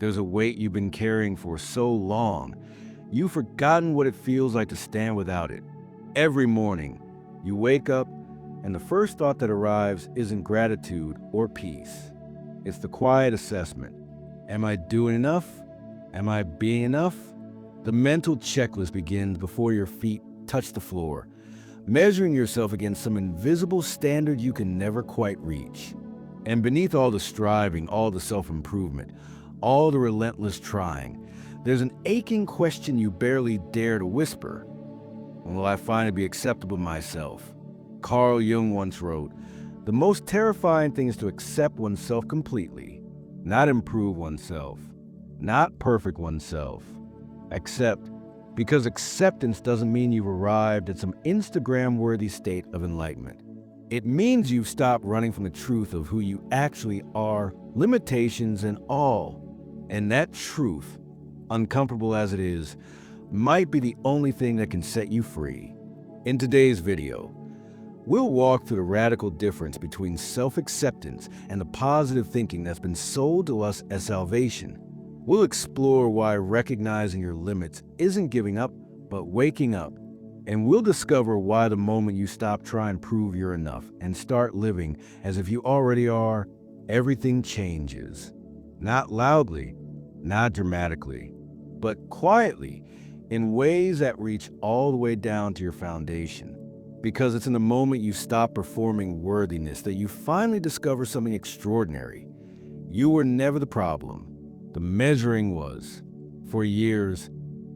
There's a weight you've been carrying for so long, you've forgotten what it feels like to stand without it. Every morning, you wake up, and the first thought that arrives isn't gratitude or peace. It's the quiet assessment. Am I doing enough? Am I being enough? The mental checklist begins before your feet touch the floor, measuring yourself against some invisible standard you can never quite reach. And beneath all the striving, all the self-improvement, all the relentless trying, there's an aching question you barely dare to whisper. When will I finally be acceptable to myself? Carl Jung once wrote, "The most terrifying thing is to accept oneself completely, not improve oneself, not perfect oneself. Accept, because acceptance doesn't mean you've arrived at some Instagram-worthy state of enlightenment. It means you've stopped running from the truth of who you actually are, limitations and all. And that truth, uncomfortable as it is, might be the only thing that can set you free." In today's video, we'll walk through the radical difference between self-acceptance and the positive thinking that's been sold to us as salvation. We'll explore why recognizing your limits isn't giving up, but waking up. And we'll discover why the moment you stop trying to prove you're enough and start living as if you already are, everything changes. Not loudly, not dramatically, but quietly, in ways that reach all the way down to your foundation. Because it's in the moment you stop performing worthiness that you finally discover something extraordinary. You were never the problem. The measuring was. For years,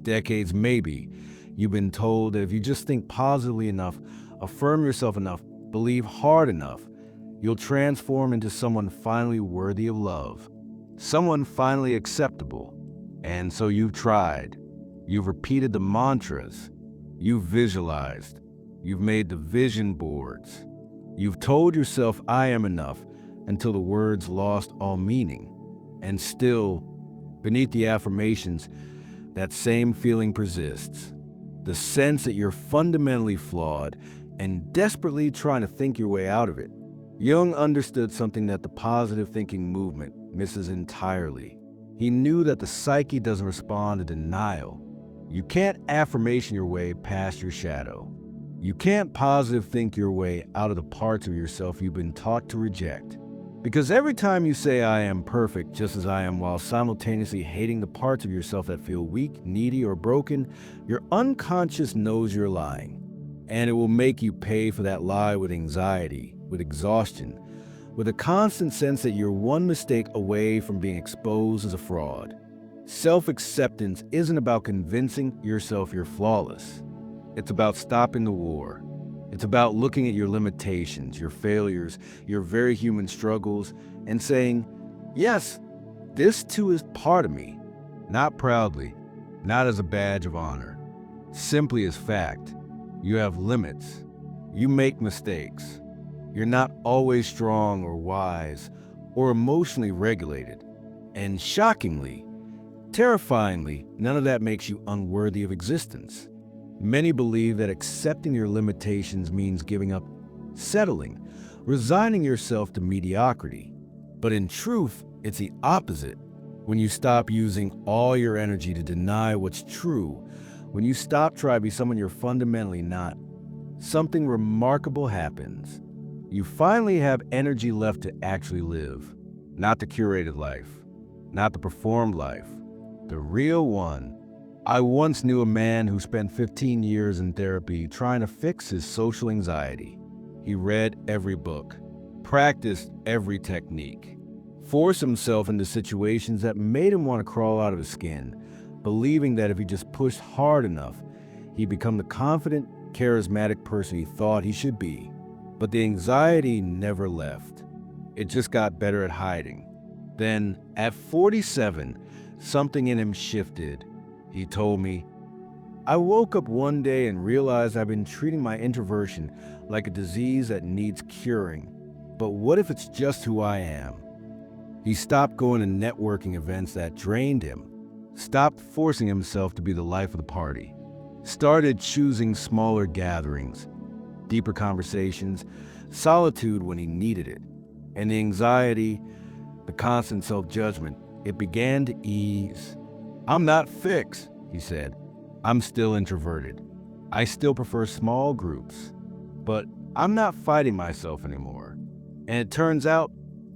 decades maybe, you've been told that if you just think positively enough, affirm yourself enough, believe hard enough, you'll transform into someone finally worthy of love, someone finally acceptable. And so you've tried. You've repeated the mantras. You've visualized. You've made the vision boards. You've told yourself, "I am enough," until the words lost all meaning. And still, beneath the affirmations, that same feeling persists. The sense that you're fundamentally flawed and desperately trying to think your way out of it. Jung understood something that the positive thinking movement misses entirely. He knew that the psyche doesn't respond to denial. You can't affirmation your way past your shadow. You can't positive think your way out of the parts of yourself you've been taught to reject. Because every time you say, "I am perfect just as I am," while simultaneously hating the parts of yourself that feel weak, needy, or broken, your unconscious knows you're lying. And it will make you pay for that lie with anxiety, with exhaustion, with a constant sense that you're one mistake away from being exposed as a fraud. Self-acceptance isn't about convincing yourself you're flawless. It's about stopping the war. It's about looking at your limitations, your failures, your very human struggles, and saying, "Yes, this too is part of me." Not proudly, not as a badge of honor, simply as fact. You have limits. You make mistakes. You're not always strong or wise or emotionally regulated. And shockingly, terrifyingly, none of that makes you unworthy of existence. Many believe that accepting your limitations means giving up, settling, resigning yourself to mediocrity. But in truth, it's the opposite. When you stop using all your energy to deny what's true, when you stop trying to be someone you're fundamentally not, something remarkable happens. You finally have energy left to actually live. Not the curated life, not the performed life, the real one. I once knew a man who spent 15 years in therapy trying to fix his social anxiety. He read every book, practiced every technique, forced himself into situations that made him want to crawl out of his skin, believing that if he just pushed hard enough, he'd become the confident, charismatic person he thought he should be. But the anxiety never left. It just got better at hiding. Then, at 47, something in him shifted. He told me, "I woke up one day and realized I've been treating my introversion like a disease that needs curing. But what if it's just who I am?" He stopped going to networking events that drained him, stopped forcing himself to be the life of the party, started choosing smaller gatherings, deeper conversations, solitude when he needed it. And the anxiety, the constant self-judgment, It began to ease. "I'm not fixed," he said. "I'm still introverted. I still prefer small groups. But I'm not fighting myself anymore." And it turns out,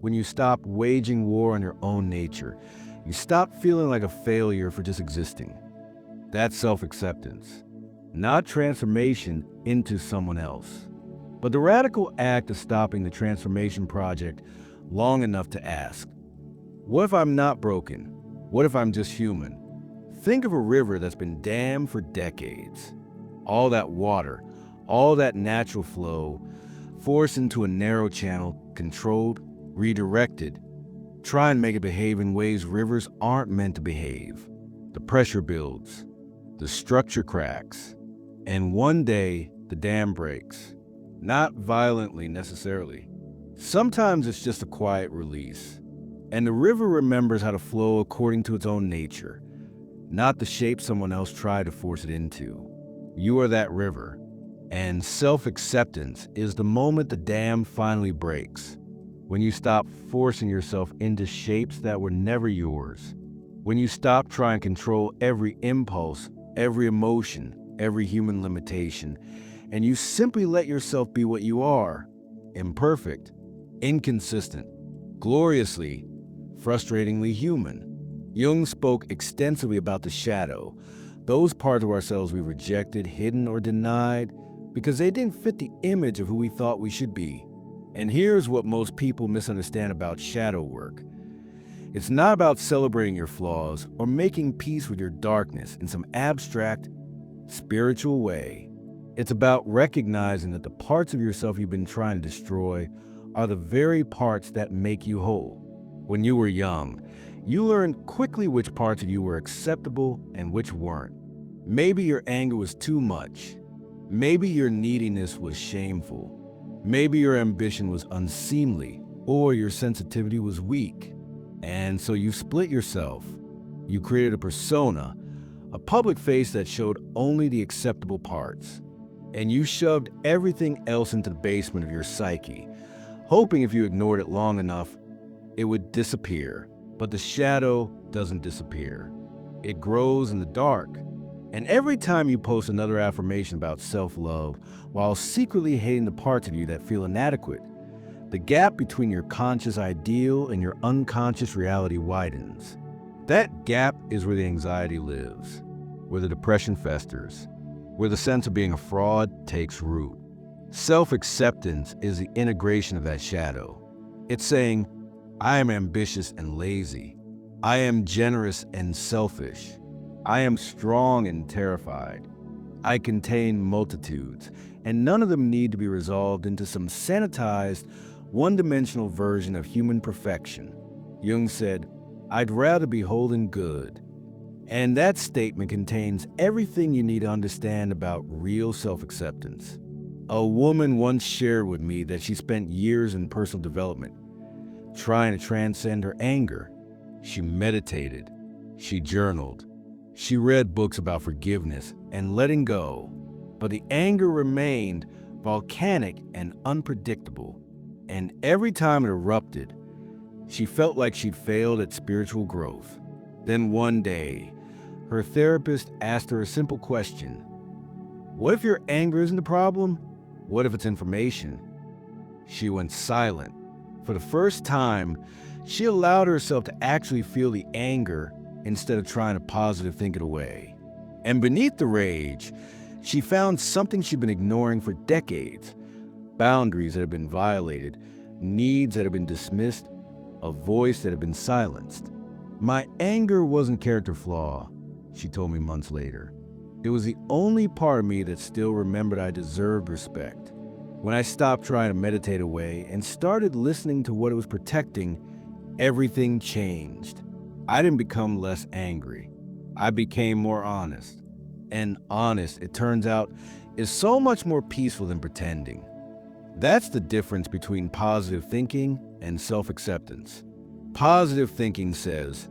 when you stop waging war on your own nature, you stop feeling like a failure for just existing. That's self-acceptance, not transformation into someone else, but the radical act of stopping the transformation project long enough to ask, what if I'm not broken? What if I'm just human? Think of a river that's been dammed for decades. All that water, all that natural flow, forced into a narrow channel, controlled, redirected. Try and make it behave in ways rivers aren't meant to behave. The pressure builds, the structure cracks, and one day the dam breaks. Not violently necessarily. Sometimes it's just a quiet release. And the river remembers how to flow according to its own nature, not the shape someone else tried to force it into. You are that river. And self-acceptance is the moment the dam finally breaks. When you stop forcing yourself into shapes that were never yours. When you stop trying to control every impulse, every emotion, every human limitation, and you simply let yourself be what you are. Imperfect, inconsistent, gloriously, frustratingly human. Jung spoke extensively about the shadow, those parts of ourselves we rejected, hidden, or denied because they didn't fit the image of who we thought we should be. And here's what most people misunderstand about shadow work. It's not about celebrating your flaws or making peace with your darkness in some abstract, spiritual way. It's about recognizing that the parts of yourself you've been trying to destroy are the very parts that make you whole. When you were young, you learned quickly which parts of you were acceptable and which weren't. Maybe your anger was too much. Maybe your neediness was shameful. Maybe your ambition was unseemly, or your sensitivity was weak. And so you split yourself. You created a persona, a public face that showed only the acceptable parts. And you shoved everything else into the basement of your psyche, hoping if you ignored it long enough, it would disappear. But the shadow doesn't disappear. It grows in the dark. And every time you post another affirmation about self-love while secretly hating the parts of you that feel inadequate, the gap between your conscious ideal and your unconscious reality widens. That gap is where the anxiety lives, where the depression festers, where the sense of being a fraud takes root. Self-acceptance is the integration of that shadow. It's saying, I am ambitious and lazy. I am generous and selfish. I am strong and terrified. I contain multitudes, and none of them need to be resolved into some sanitized, one-dimensional version of human perfection. Jung said, I'd rather be whole and good. And that statement contains everything you need to understand about real self-acceptance. A woman once shared with me that she spent years in personal development, trying to transcend her anger. She meditated. She journaled. She read books about forgiveness and letting go, but the anger remained volcanic and unpredictable. And every time it erupted, she felt like she'd failed at spiritual growth. Then one day, her therapist asked her a simple question. What if your anger isn't the problem? What if it's information? She went silent. For the first time, she allowed herself to actually feel the anger instead of trying to positive think it away. And beneath the rage, she found something she'd been ignoring for decades. Boundaries that had been violated, needs that had been dismissed, a voice that had been silenced. My anger wasn't character flaw, she told me months later. It was the only part of me that still remembered I deserved respect. When I stopped trying to meditate away and started listening to what it was protecting, everything changed. I didn't become less angry. I became more honest. And honest, it turns out, is so much more peaceful than pretending. That's the difference between positive thinking and self-acceptance. Positive thinking says,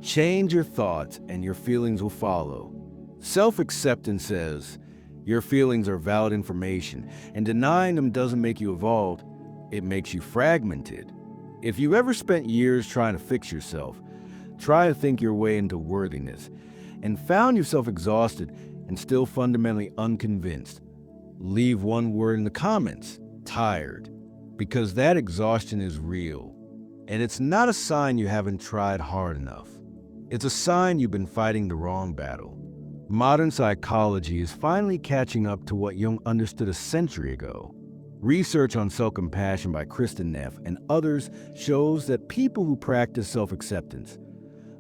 change your thoughts and your feelings will follow. Self-acceptance says, your feelings are valid information, and denying them doesn't make you evolved, it makes you fragmented. If you've ever spent years trying to fix yourself, try to think your way into worthiness, and found yourself exhausted and still fundamentally unconvinced, leave one word in the comments: tired. Because that exhaustion is real. And it's not a sign you haven't tried hard enough. It's a sign you've been fighting the wrong battle. Modern psychology is finally catching up to what Jung understood a century ago. Research on self-compassion by Kristen Neff and others shows that people who practice self-acceptance,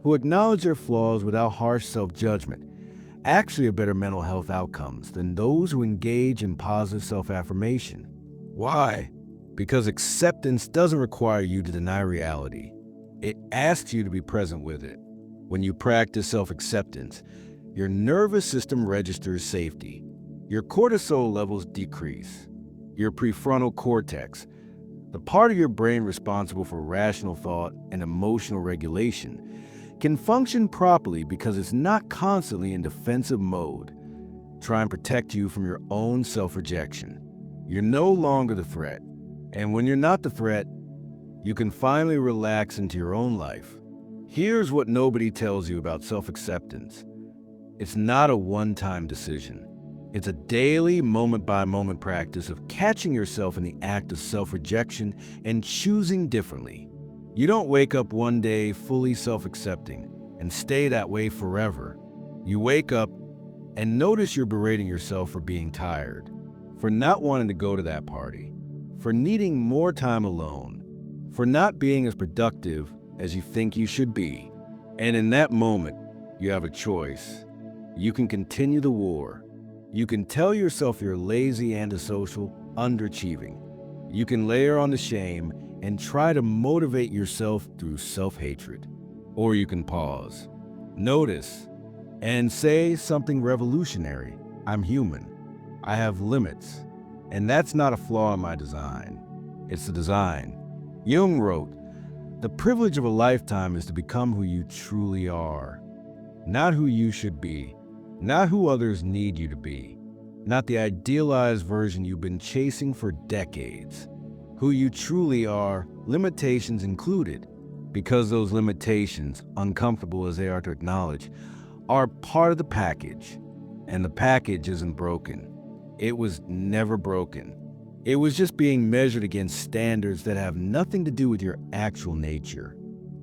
who acknowledge their flaws without harsh self-judgment, actually have better mental health outcomes than those who engage in positive self-affirmation. Why? Because acceptance doesn't require you to deny reality. It asks you to be present with it. When you practice self-acceptance, your nervous system registers safety. Your cortisol levels decrease. Your prefrontal cortex, the part of your brain responsible for rational thought and emotional regulation, can function properly because it's not constantly in defensive mode, trying to protect you from your own self-rejection. You're no longer the threat. And when you're not the threat, you can finally relax into your own life. Here's what nobody tells you about self-acceptance. It's not a one-time decision. It's a daily, moment-by-moment practice of catching yourself in the act of self-rejection and choosing differently. You don't wake up one day fully self-accepting and stay that way forever. You wake up and notice you're berating yourself for being tired, for not wanting to go to that party, for needing more time alone, for not being as productive as you think you should be. And in that moment, you have a choice. You can continue the war. You can tell yourself you're lazy, antisocial, underachieving. You can layer on the shame and try to motivate yourself through self-hatred. Or you can pause, notice, and say something revolutionary. I'm human. I have limits. And that's not a flaw in my design. It's the design. Jung wrote, "The privilege of a lifetime is to become who you truly are. Not who you should be. Not who others need you to be. Not the idealized version you've been chasing for decades. Who you truly are, limitations included. Because those limitations, uncomfortable as they are to acknowledge, are part of the package. And the package isn't broken. It was never broken. It was just being measured against standards that have nothing to do with your actual nature.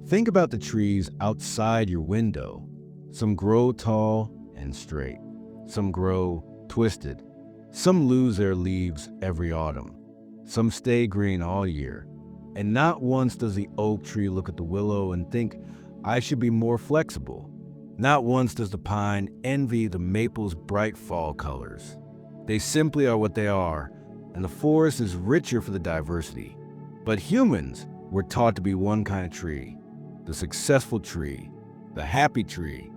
Think about the trees outside your window. Some grow tall and straight. Some grow twisted. Some lose their leaves every autumn. Some stay green all year. And not once does the oak tree look at the willow and think, I should be more flexible. Not once does the pine envy the maple's bright fall colors. They simply are what they are, and the forest is richer for the diversity. But humans were taught to be one kind of tree, the successful tree, the happy tree,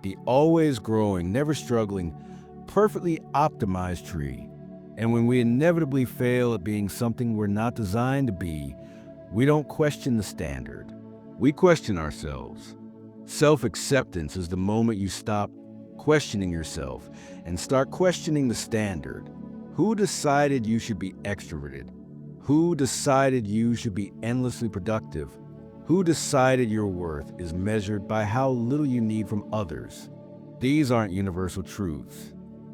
the always growing, never struggling, perfectly optimized tree. And when we inevitably fail at being something we're not designed to be, we don't question the standard. We question ourselves. Self-acceptance is the moment you stop questioning yourself and start questioning the standard. Who decided you should be extroverted? Who decided you should be endlessly productive? Who decided your worth is measured by how little you need from others? These aren't universal truths.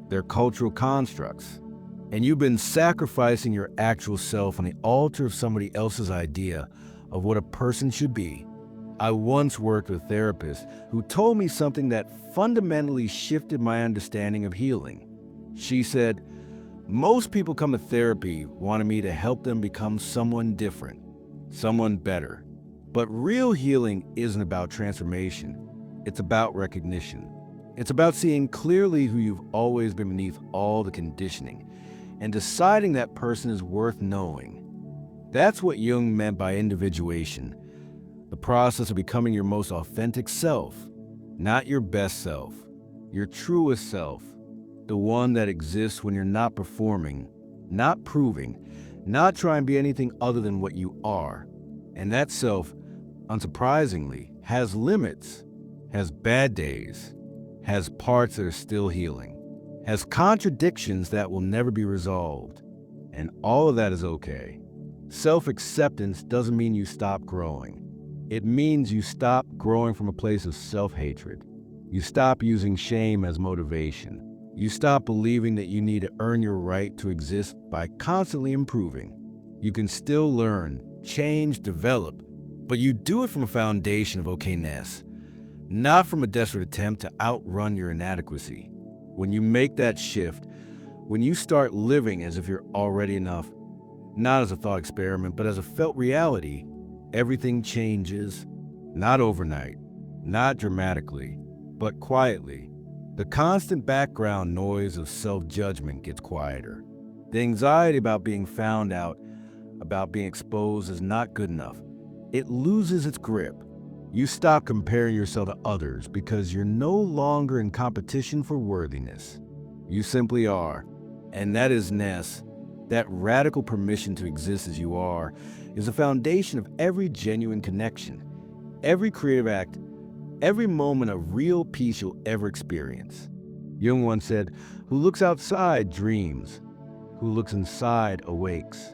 They're cultural constructs. And you've been sacrificing your actual self on the altar of somebody else's idea of what a person should be. I once worked with a therapist who told me something that fundamentally shifted my understanding of healing. She said, most people come to therapy wanting me to help them become someone different, someone better. But real healing isn't about transformation. It's about recognition. It's about seeing clearly who you've always been beneath all the conditioning and deciding that person is worth knowing. That's what Jung meant by individuation, the process of becoming your most authentic self, not your best self, your truest self, the one that exists when you're not performing, not proving, not trying to be anything other than what you are. And that self, unsurprisingly, has limits, has bad days, has parts that are still healing, has contradictions that will never be resolved. And all of that is okay. Self-acceptance doesn't mean you stop growing. It means you stop growing from a place of self-hatred. You stop using shame as motivation. You stop believing that you need to earn your right to exist by constantly improving. You can still learn, change, develop, but you do it from a foundation of okayness, not from a desperate attempt to outrun your inadequacy. When you make that shift, when you start living as if you're already enough, not as a thought experiment, but as a felt reality, everything changes, not overnight, not dramatically, but quietly. The constant background noise of self-judgment gets quieter. The anxiety about being found out, about being exposed as not good enough, it loses its grip. You stop comparing yourself to others because you're no longer in competition for worthiness. You simply are. And that is ness, that radical permission to exist as you are, is the foundation of every genuine connection, every creative act, every moment of real peace you'll ever experience. Jung once said, "Who looks outside dreams, who looks inside awakes."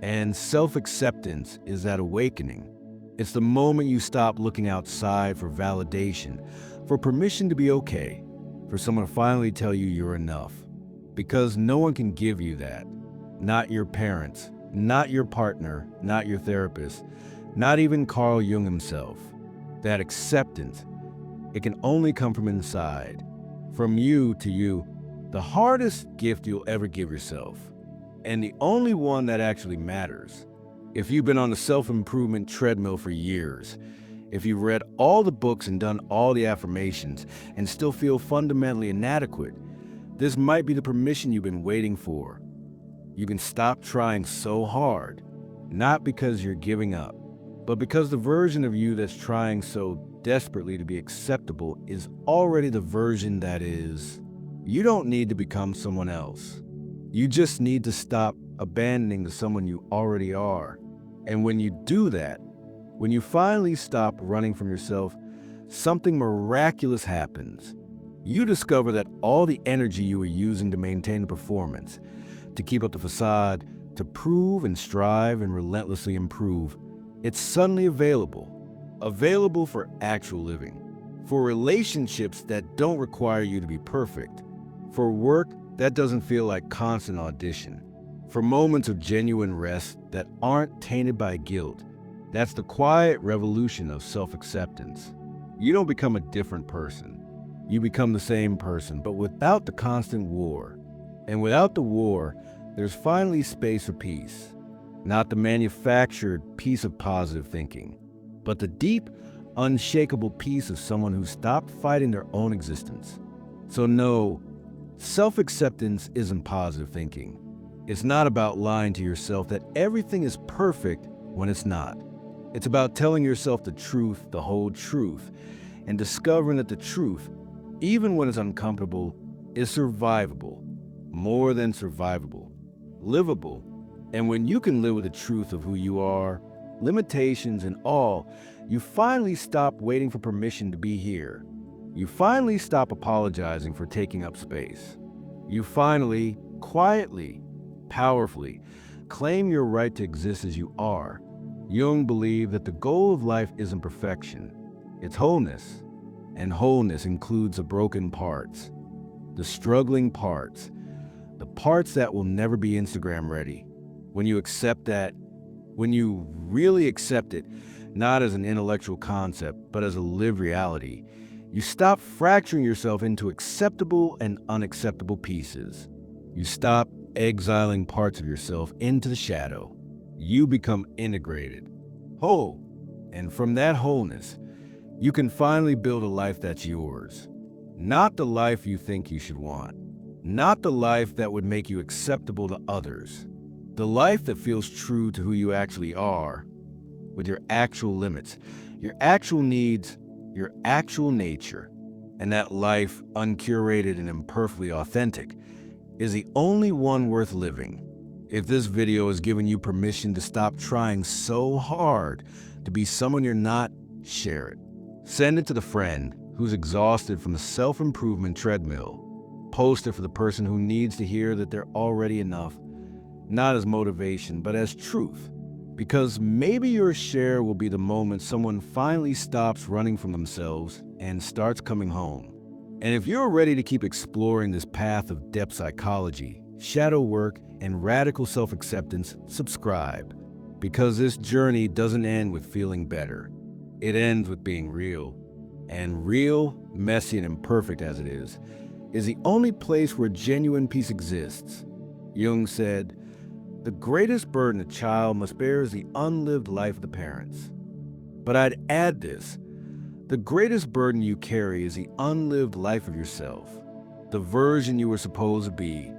And self-acceptance is that awakening. It's the moment you stop looking outside for validation, for permission to be okay, for someone to finally tell you you're enough. Because no one can give you that. Not your parents, not your partner, not your therapist, not even Carl Jung himself. That acceptance, it can only come from inside, from you to you, the hardest gift you'll ever give yourself, and the only one that actually matters. If you've been on the self-improvement treadmill for years, if you've read all the books and done all the affirmations and still feel fundamentally inadequate, this might be the permission you've been waiting for. You can stop trying so hard, not because you're giving up, but because the version of you that's trying so desperately to be acceptable is already the version that is. You don't need to become someone else. You just need to stop abandoning the someone you already are. And when you do that, when you finally stop running from yourself, something miraculous happens. You discover that all the energy you were using to maintain the performance, to keep up the facade, to prove and strive and relentlessly improve, it's suddenly available for actual living, for relationships that don't require you to be perfect, for work that doesn't feel like constant audition, for moments of genuine rest that aren't tainted by guilt. That's the quiet revolution of self-acceptance. You don't become a different person. You become the same person, but without the constant war. And without the war, there's finally space for peace. Not the manufactured peace of positive thinking, but the deep, unshakable peace of someone who stopped fighting their own existence. So no, self-acceptance isn't positive thinking. It's not about lying to yourself that everything is perfect when it's not. It's about telling yourself the truth, the whole truth, and discovering that the truth, even when it's uncomfortable, is survivable, more than survivable, livable. And when you can live with the truth of who you are, limitations and all, you finally stop waiting for permission to be here. You finally stop apologizing for taking up space. You finally, quietly, powerfully, claim your right to exist as you are. Jung believed that the goal of life isn't perfection, it's wholeness. And wholeness includes the broken parts, the struggling parts, the parts that will never be Instagram ready. When you accept that, when you really accept it, not as an intellectual concept, but as a lived reality, you stop fracturing yourself into acceptable and unacceptable pieces. You stop exiling parts of yourself into the shadow. You become integrated, whole, and from that wholeness, you can finally build a life that's yours. Not the life you think you should want. Not the life that would make you acceptable to others. The life that feels true to who you actually are, with your actual limits, your actual needs, your actual nature. And that life, uncurated and imperfectly authentic, is the only one worth living. If this video has given you permission to stop trying so hard to be someone you're not, share it. Send it to the friend who's exhausted from the self-improvement treadmill. Post it for the person who needs to hear that they're already enough, not as motivation, but as truth. Because maybe your share will be the moment someone finally stops running from themselves and starts coming home. And if you're ready to keep exploring this path of depth psychology, shadow work, and radical self-acceptance, subscribe. Because this journey doesn't end with feeling better. It ends with being real. And real, messy, and imperfect as it is the only place where genuine peace exists. Jung said, "The greatest burden a child must bear is the unlived life of the parents." But I'd add this: the greatest burden you carry is the unlived life of yourself, the version you were supposed to be,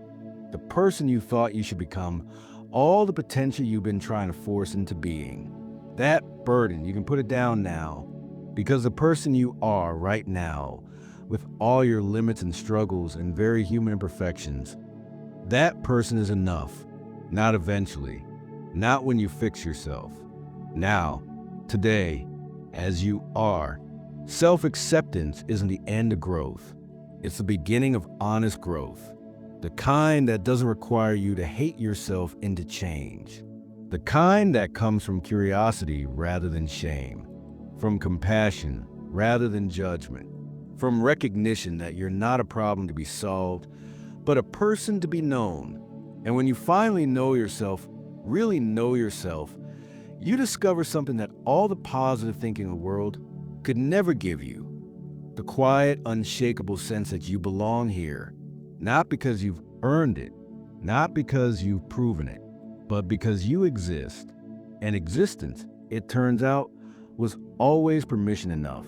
the person you thought you should become, all the potential you've been trying to force into being. That burden, you can put it down now, because the person you are right now, with all your limits and struggles and very human imperfections, that person is enough. Not eventually, not when you fix yourself. Now, today, as you are. Self-acceptance isn't the end of growth. It's the beginning of honest growth. The kind that doesn't require you to hate yourself into change. The kind that comes from curiosity rather than shame. From compassion rather than judgment. From recognition that you're not a problem to be solved, but a person to be known. And when you finally know yourself, really know yourself, you discover something that all the positive thinking in the world could never give you. The quiet, unshakable sense that you belong here, not because you've earned it, not because you've proven it, but because you exist. And existence, it turns out, was always permission enough.